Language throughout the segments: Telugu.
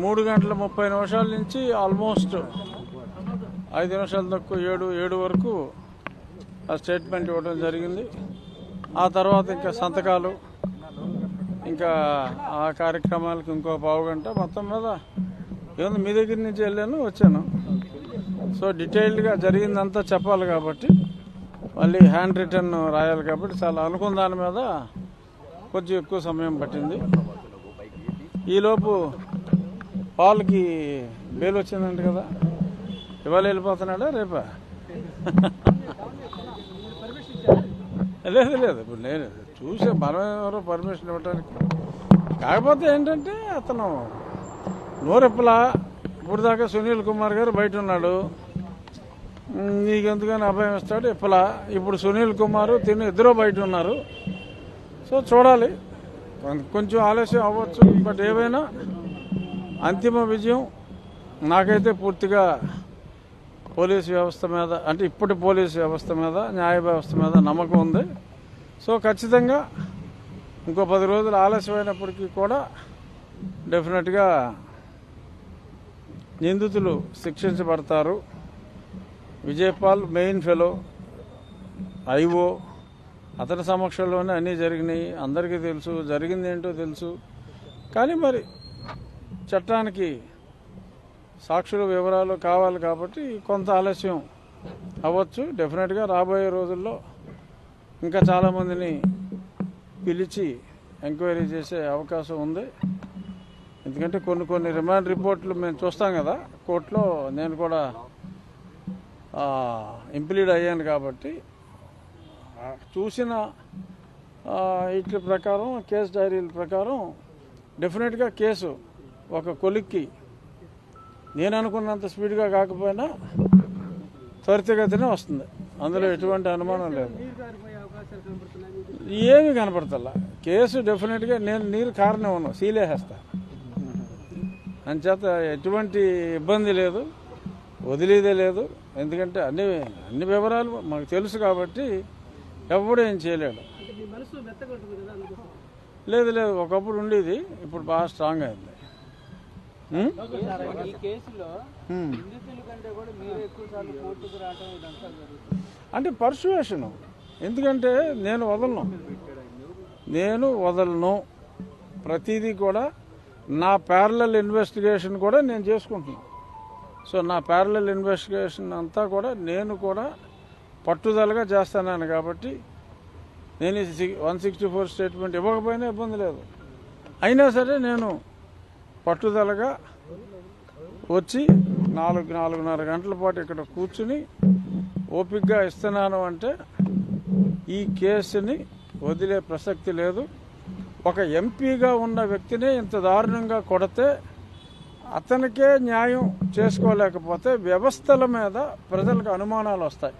3:30 నుంచి ఆల్మోస్ట్ 5 నిమిషాలు తక్కువ 7 వరకు ఆ స్టేట్మెంట్ ఇవ్వడం జరిగింది. ఆ తర్వాత ఇంకా సంతకాలు, ఇంకా ఆ కార్యక్రమాలకు ఇంకో పావుగంట. మొత్తం మీద ఏముంది, మీ దగ్గర నుంచి వెళ్ళాను వచ్చాను. సో డీటెయిల్డ్గా జరిగిందంతా చెప్పాలి కాబట్టి, మళ్ళీ హ్యాండ్ రిటర్న్ రాయాలి కాబట్టి చాలా అనుకున్న దాని మీద కొంచెం ఎక్కువ సమయం పట్టింది. ఈలోపు పాల్కి బెయిల్ వచ్చిందంట కదా, ఇవాళ వెళ్ళిపోతున్నాడా రేపా? లేదు ఇప్పుడు నేను చూసే మనం ఎవరో పర్మిషన్ ఇవ్వడానికి. కాకపోతే ఏంటంటే అతను నోరెప్పలా. ఇప్పుడు దాకా సునీల్ కుమార్ గారు బయట ఉన్నాడు, నీకెందుకని అభయం ఇస్తాడు ఇప్పలా. ఇప్పుడు సునీల్ కుమార్ ఇద్దరు బయట ఉన్నారు. సో చూడాలి, కొంచెం ఆలస్యం అవ్వచ్చు. బట్ ఏవైనా అంతిమ విజయం నాకైతే పూర్తిగా పోలీస్ వ్యవస్థ మీద, అంటే ఇప్పటి పోలీస్ వ్యవస్థ మీద, న్యాయ వ్యవస్థ మీద నమ్మకం ఉంది. సో ఖచ్చితంగా ఇంకో 10 రోజులు ఆలస్యమైనప్పటికీ కూడా డెఫినెట్గా నిందితులు శిక్షించబడతారు. విజయపాల్ మెయిన్ ఫెలో, ఐఓ, అతని సమక్షంలోనే అన్నీ జరిగినాయి. అందరికీ తెలుసు, జరిగింది ఏంటో తెలుసు. కానీ మరి చట్టానికి సాక్షుల వివరాలు కావాలి కాబట్టి కొంత ఆలస్యం అవ్వచ్చు. డెఫినెట్గా రాబోయే రోజుల్లో ఇంకా చాలామందిని పిలిచి ఎంక్వైరీ చేసే అవకాశం ఉంది. ఎందుకంటే కొన్ని రిమాండ్ రిపోర్ట్లు మేము చూస్తాం కదా కోర్టులో. నేను కూడా ఇంప్లీడ్ అయ్యాను కాబట్టి చూసిన వీటి ప్రకారం, కేసు డైరీల ప్రకారం డెఫినెట్గా కేసు ఒక కొలిక్కి నేను అనుకున్నంత స్పీడ్గా కాకపోయినా త్వరితగతినే వస్తుంది. అందులో ఎటువంటి అనుమానం లేదు. ఏమి కనపడతల్లా. కేసు డెఫినెట్గా నేను నీరు కారణం సీలేసేస్తా. అంచేత ఎటువంటి ఇబ్బంది లేదు, వదిలేదే లేదు. ఎందుకంటే అన్ని వివరాలు మాకు తెలుసు కాబట్టి ఎవడు ఏం చేయలేడు. లేదు ఒకప్పుడు ఉండేది, ఇప్పుడు బాగా స్ట్రాంగ్ అయింది. అంటే పర్సువేషన్. ఎందుకంటే నేను వదలను ప్రతిదీ కూడా. నా ప్యారలల్ ఇన్వెస్టిగేషన్ కూడా నేను చేసుకుంటున్నాను. సో నా ప్యారలల్ ఇన్వెస్టిగేషన్ అంతా కూడా నేను కూడా పట్టుదలగా చేస్తాను కాబట్టి నేను 164 స్టేట్మెంట్ ఇవ్వకపోయినా ఇబ్బంది లేదు. అయినా సరే నేను పట్టుదలగా వచ్చి 4-4:30 గంటల పాటు ఇక్కడ కూర్చుని ఓపికగా ఇస్తున్నాను. అంటే ఈ కేసుని వదిలే ప్రసక్తి లేదు. ఒక ఎంపీగా ఉన్న వ్యక్తిని ఇంత దారుణంగా కొడితే అతనికే న్యాయం చేసుకోలేకపోతే వ్యవస్థల మీద ప్రజలకు అనుమానాలు వస్తాయి.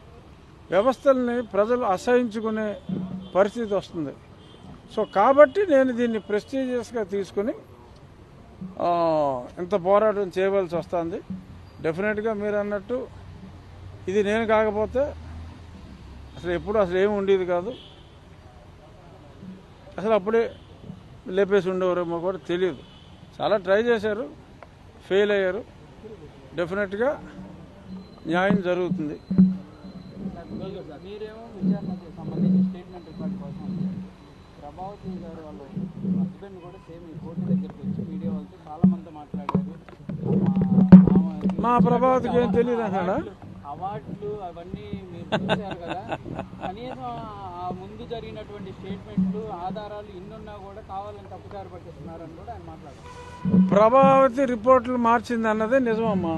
వ్యవస్థల్ని ప్రజలు అసహించుకునే పరిస్థితి వస్తుంది. సో కాబట్టి నేను దీన్ని ప్రెస్టీజియస్గా తీసుకుని ఇంత పోరాటం చేయవలసి వస్తుంది. డెఫినెట్గా మీరు అన్నట్టు ఇది నేను కాకపోతే అసలు ఏమి ఉండేది కాదు. అసలు అప్పుడే లేపేసి ఉండేవారేమో కూడా తెలియదు. చాలా ట్రై చేశారు, ఫెయిల్ అయ్యారు. డెఫినెట్గా న్యాయం జరుగుతుంది. మీరేమో విచారణకు సంబంధించి స్టేట్మెంట్ రికార్డు కోసం ప్రభావతి గారు వాళ్ళ హస్బెండ్ కూడా సేమ్ ఈ కోర్టు దగ్గరికి వచ్చి మీడియా వాళ్ళతో చాలా మంది మాట్లాడారు. మా ప్రభావతికి ఏం తెలియదు అన్నాడా? అవార్డులు అవన్నీ మీరు చూశారు కదా, కనీసం ఆ ముందు జరిగినటువంటి స్టేట్మెంట్లు ఆధారాలు ఇన్నున్నా కూడా కావాలని తప్పుదారి పట్టిస్తున్నారని కూడా ఆయన మాట్లాడారు. ప్రభావతి రిపోర్ట్లు మార్చింది అన్నదే నిజమమ్మా.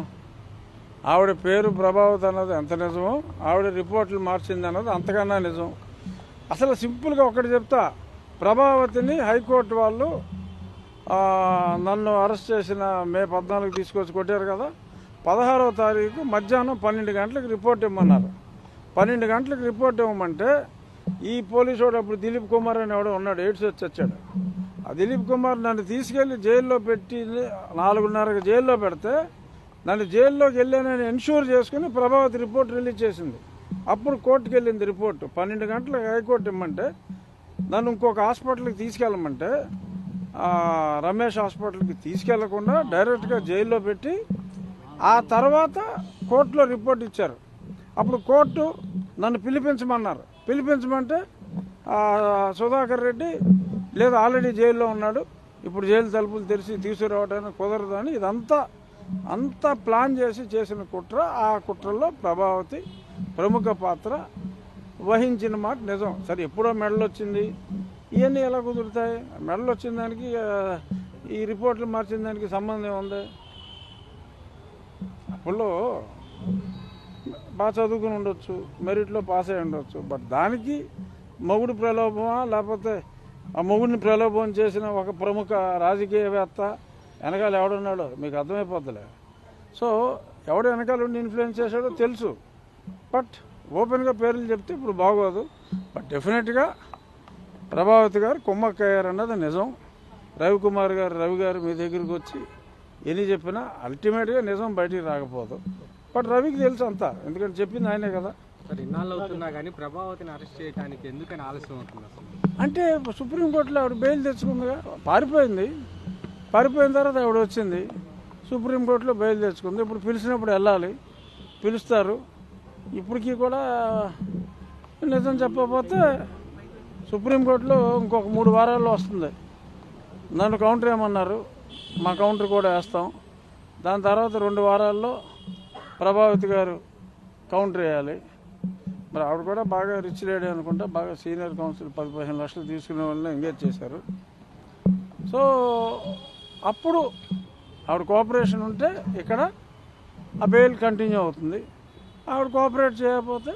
ఆవిడ పేరు ప్రభావతి అన్నది ఎంత నిజమో, ఆవిడ రిపోర్ట్లు మార్చింది అన్నది అంతకన్నా నిజం. అసలు సింపుల్గా ఒకటి చెప్తా, ప్రభావతిని హైకోర్టు వాళ్ళు నన్ను అరెస్ట్ చేసిన మే 14 తీసుకొచ్చి కొట్టారు కదా, 16వ తారీఖు మధ్యాహ్నం 12 గంటలకు రిపోర్ట్ ఇవ్వమన్నారు. 12 గంటలకు రిపోర్ట్ ఇవ్వమంటే ఈ పోలీసు వాడు అప్పుడు దిలీప్ కుమార్ అని ఎవడో ఉన్నాడు, ఎయిడ్స్ వచ్చి వచ్చాడు. ఆ దిలీప్ కుమార్ నన్ను తీసుకెళ్లి జైల్లో పెట్టి 4:30కి జైల్లో పెడితే నన్ను జైల్లోకి వెళ్ళానని ఎన్ష్యూర్ చేసుకుని ప్రభావతి రిపోర్ట్ రిలీజ్ చేసింది. అప్పుడు కోర్టుకు వెళ్ళింది రిపోర్టు. 12 గంటలకు హైకోర్టు ఇమ్మంటే నన్ను ఇంకొక హాస్పిటల్కి తీసుకెళ్ళమంటే రమేష్ హాస్పిటల్కి తీసుకెళ్లకుండా డైరెక్ట్గా జైల్లో పెట్టి ఆ తర్వాత కోర్టులో రిపోర్ట్ ఇచ్చారు. అప్పుడు కోర్టు నన్ను పిలిపించమన్నారు. పిలిపించమంటే సుధాకర్ రెడ్డి లేదు ఆల్రెడీ జైల్లో ఉన్నాడు, ఇప్పుడు జైలు తలుపులు తెరిచి తీసుకురావడానికి కుదరదు అని అంతా ప్లాన్ చేసి చేసిన కుట్ర. ఆ కుట్రలో ప్రభావతి ప్రముఖ పాత్ర వహించిన మాట నిజం. సరే ఎప్పుడో మెడల్ వచ్చింది, ఇవన్నీ ఎలా కుదురుతాయి? మెడల్ వచ్చిన దానికి ఈ రిపోర్ట్లు మార్చిన దానికి సంబంధం ఉంది. అప్పుల్లో బాగా చదువుకుని ఉండొచ్చు, మెరిట్లో పాస్ అయి ఉండొచ్చు, బట్ దానికి మొగుడు ప్రలోభమా లేకపోతే ఆ మొగుడిని ప్రలోభం చేసిన ఒక ప్రముఖ రాజకీయవేత్త వెనకాల ఎవడున్నాడో మీకు అర్థమైపోద్దిలే. సో ఎవడు వెనకాల ఉండి ఇన్ఫ్లుయెన్స్ చేశాడో తెలుసు, బట్ ఓపెన్గా పేర్లు చెప్తే ఇప్పుడు బాగోదు. బట్ డెఫినెట్గా ప్రభావతి గారు కుమ్మక్కయ్యారు అన్నది నిజం. రవి గారు మీ దగ్గరికి వచ్చి ఎన్ని చెప్పినా అల్టిమేట్గా నిజం బయటికి రాకపోదు. బట్ రవికి తెలుసు అంతా, ఎందుకంటే చెప్పింది ఆయనే కదా. సార్ ఇన్నాళ్ళు అవుతున్నా కానీ ప్రభావతిని అరెస్ట్ చేయడానికి ఎందుకని ఆలస్యం అవుతుంది అసలు? అంటే సుప్రీంకోర్టులో ఆవిడ బెయిల్ తెచ్చుకుందిగా, పారిపోయింది. పారిపోయిన తర్వాత ఆవిడ వచ్చింది, సుప్రీంకోర్టులో బెయిల్ తెచ్చుకుంది. ఇప్పుడు పిలిచినప్పుడు వెళ్ళాలి, పిలుస్తారు. ఇప్పటికీ కూడా నిజం చెప్పకపోతే సుప్రీంకోర్టులో ఇంకొక 3 వారాల్లో వస్తుంది. నన్ను కౌంటర్ వేయమన్నారు, మా కౌంటర్ కూడా వేస్తాం. దాని తర్వాత 2 వారాల్లో ప్రభావతి గారు కౌంటర్ వేయాలి. మరి ఆవిడ కూడా బాగా రిచ్ లేడీ అనుకుంటా, బాగా సీనియర్ కౌన్సిల్ 10-15 లక్షలు తీసుకునే వాళ్ళని ఎంగేజ్ చేశారు. సో అప్పుడు ఆవిడ కోఆపరేషన్ ఉంటే ఇక్కడ ఆ బెయిల్ కంటిన్యూ అవుతుంది. ఆవిడ కోఆపరేట్ చేయకపోతే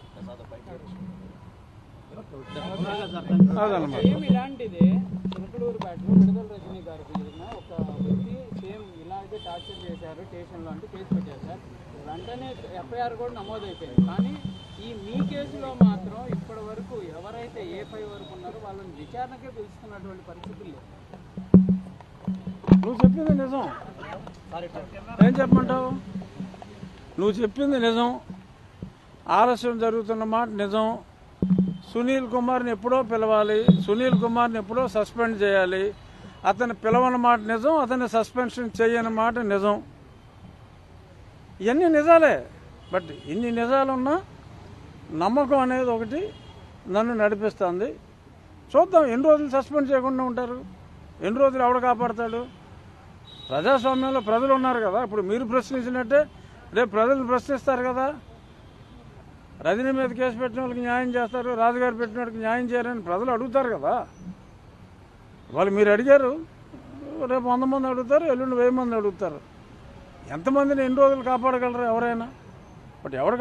అదనమాట. సేమ్ ఇలాంటిదే చిలకలూరుపేటలో విడుదల రజనీ గారికి జరిగిన ఒక వ్యక్తి సేమ్ ఇలాగే టార్చర్ చేశారు స్టేషన్లో అంటే కేసు పెట్టారు సార్. వెంటనే ఎఫ్ఐఆర్ కూడా నమోదైపోయింది. కానీ మీ కేసులో మాత్రం ఇప్పటి వరకు ఎవరైతే A5 వరకు ఉన్నారో వాళ్ళని విచారణకే పిలుస్తున్నటువంటి పరిస్థితులు లేవు. నువ్వు చెప్పింది నిజం, ఏం చెప్పమంటావు? నువ్వు చెప్పింది నిజం, ఆలస్యం జరుగుతున్న మాట నిజం. సునీల్ కుమార్ని ఎప్పుడో పిలవాలి, సునీల్ కుమార్ని ఎప్పుడో సస్పెండ్ చేయాలి. అతను పిలవని మాట నిజం, అతన్ని సస్పెన్షన్ చేయని మాట నిజం. ఇవన్నీ నిజాలే. బట్ ఇన్ని నిజాలున్నా నమ్మకం అనేది ఒకటి నన్ను నడిపిస్తుంది. చూద్దాం ఎన్ని రోజులు సస్పెండ్ చేయకుండా ఉంటారు, ఎన్ని రోజులు ఎవడు కాపాడతాడు? ప్రజాస్వామ్యంలో ప్రజలు ఉన్నారు కదా. ఇప్పుడు మీరు ప్రశ్నించినట్టే రేపు ప్రజలు ప్రశ్నిస్తారు కదా. రజనీ మీద కేసు పెట్టిన వాళ్ళకి న్యాయం చేస్తారు, రాజుగారు పెట్టిన వాళ్ళకి న్యాయం చేయరని ప్రజలు అడుగుతారు కదా. వాళ్ళు మీరు అడిగారు, రేపు 100 మంది అడుగుతారు, ఎల్లుండి 1000 మంది అడుగుతారు. ఎంతమందిని ఎన్ని రోజులు కాపాడగలరు ఎవరైనా? బట్ ఎవరు